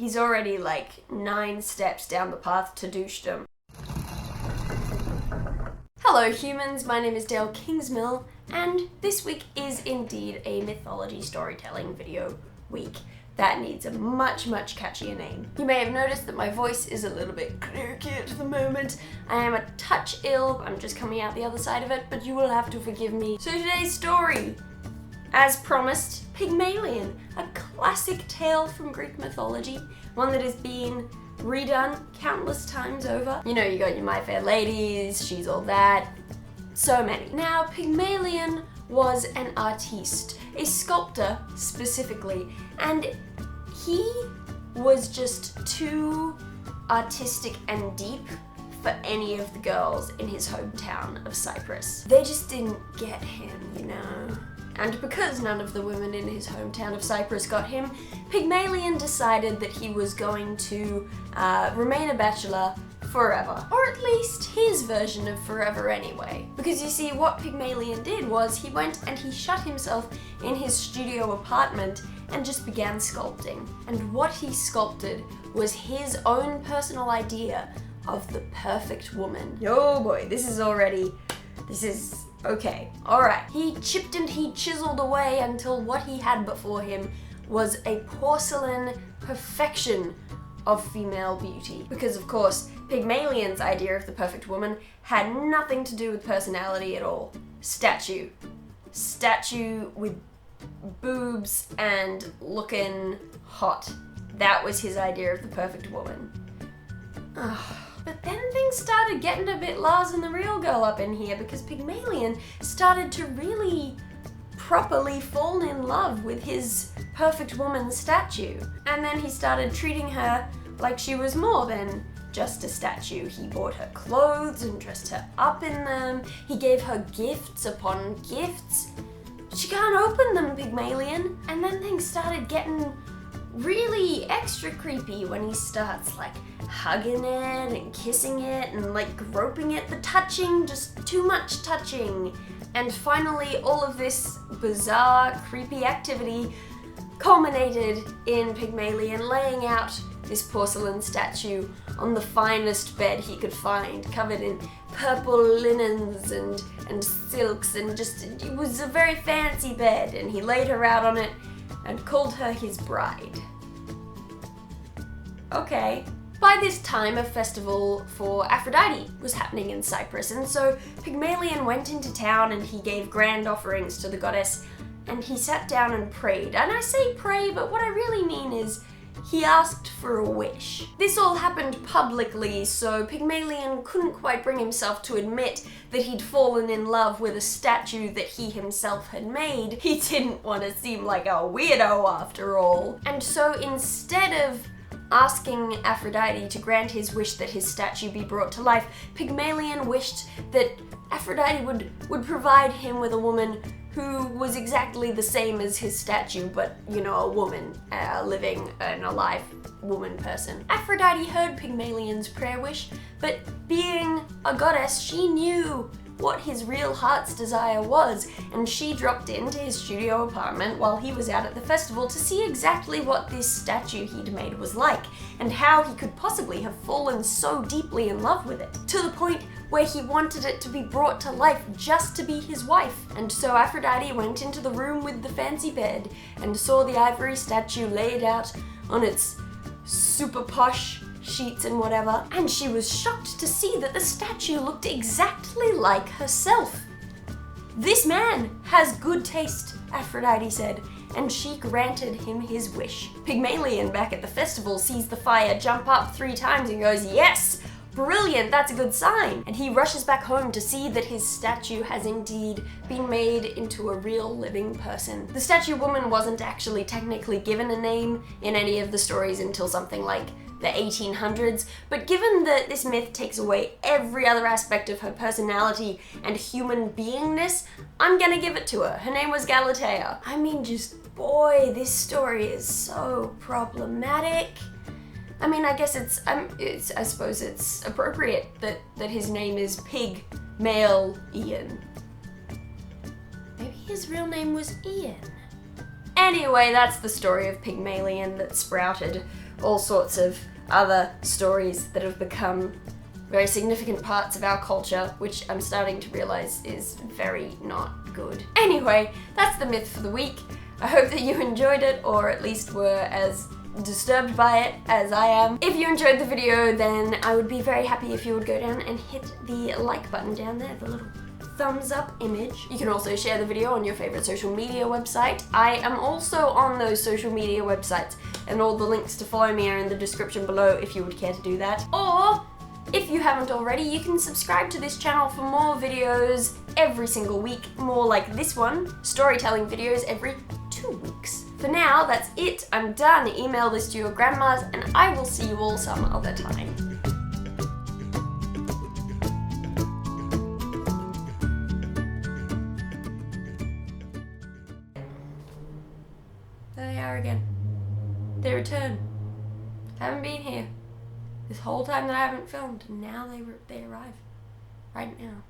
he's already like 9 steps down the path to douchedom. Hello humans, my name is Dale Kingsmill, and this week is indeed a mythology storytelling video week that needs a much catchier name. You may have noticed that my voice is a little bit croaky at the moment. I am a touch ill, I'm just coming out the other side of it, but you will have to forgive me. So today's story, as promised, Pygmalion, a classic tale from Greek mythology, one that has been redone countless times over. You know, you got your My Fair Ladies, She's All That, so many. Now, Pygmalion was an artiste, a sculptor specifically, and he was just too artistic and deep for any of the girls in his hometown of Cyprus. They just didn't get him, you know. And because none of the women in his hometown of Cyprus got him, Pygmalion decided that he was going to remain a bachelor forever. Or at least his version of forever anyway. Because you see, what Pygmalion did was he went and he shut himself in his studio apartment and just began sculpting. And what he sculpted was his own personal idea of the perfect woman. Oh boy, this is okay. Alright. He chipped and he chiseled away until what he had before him was a porcelain perfection of female beauty. Because of course, Pygmalion's idea of the perfect woman had nothing to do with personality at all. Statue. Statue with boobs and looking hot. That was his idea of the perfect woman. But then things started getting a bit Lars and the Real Girl up in here, because Pygmalion started to really properly fall in love with his perfect woman statue. And then he started treating her like she was more than just a statue. He bought her clothes and dressed her up in them. He gave her gifts upon gifts. She can't open them, Pygmalion. And then things started getting really extra creepy when he starts like hugging it and kissing it and like groping it. The touching, just too much touching. And finally, all of this bizarre, creepy activity culminated in Pygmalion laying out this porcelain statue on the finest bed he could find, covered in purple linens and silks, and just, it was a very fancy bed, and he laid her out on it and called her his bride. Okay. By this time, a festival for Aphrodite was happening in Cyprus, and so Pygmalion went into town and he gave grand offerings to the goddess, and he sat down and prayed. And I say pray, but what I really mean is he asked for a wish. This all happened publicly, so Pygmalion couldn't quite bring himself to admit that he'd fallen in love with a statue that he himself had made. He didn't want to seem like a weirdo after all. And so instead of asking Aphrodite to grant his wish that his statue be brought to life, Pygmalion wished that Aphrodite would provide him with a woman who was exactly the same as his statue, but, you know, a woman, a living and alive woman person. Aphrodite heard Pygmalion's prayer wish, but being a goddess, she knew what his real heart's desire was, and she dropped into his studio apartment while he was out at the festival to see exactly what this statue he'd made was like, and how he could possibly have fallen so deeply in love with it, to the point where he wanted it to be brought to life just to be his wife. And so Aphrodite went into the room with the fancy bed and saw the ivory statue laid out on its super posh sheets and whatever, and she was shocked to see that the statue looked exactly like herself. "This man has good taste," Aphrodite said, and she granted him his wish. Pygmalion, back at the festival, sees the fire jump up 3 times and goes, "Yes! Brilliant, that's a good sign." And he rushes back home to see that his statue has indeed been made into a real living person. The statue woman wasn't actually technically given a name in any of the stories until something like the 1800s, but given that this myth takes away every other aspect of her personality and human beingness, I'm gonna give it to her. Her name was Galatea. I mean, just boy, this story is so problematic. I mean, I guess I suppose it's appropriate that his name is Pygmalion. Maybe his real name was Ian. Anyway, that's the story of Pygmalion that sprouted all sorts of other stories that have become very significant parts of our culture, which I'm starting to realize is very not good. Anyway, that's the myth for the week. I hope that you enjoyed it, or at least were as disturbed by it as I am. If you enjoyed the video, then I would be very happy if you would go down and hit the like button down there, the little thumbs up image. You can also share the video on your favorite social media website. I am also on those social media websites, and all the links to follow me are in the description below if you would care to do that. Or, if you haven't already, you can subscribe to this channel for more videos every single week, more like this one, storytelling videos every 2 weeks. For now, that's it. I'm done. Email this to your grandmas, and I will see you all some other time. There they are again. They return. Haven't been here this whole time that I haven't filmed, and now they arrive right now.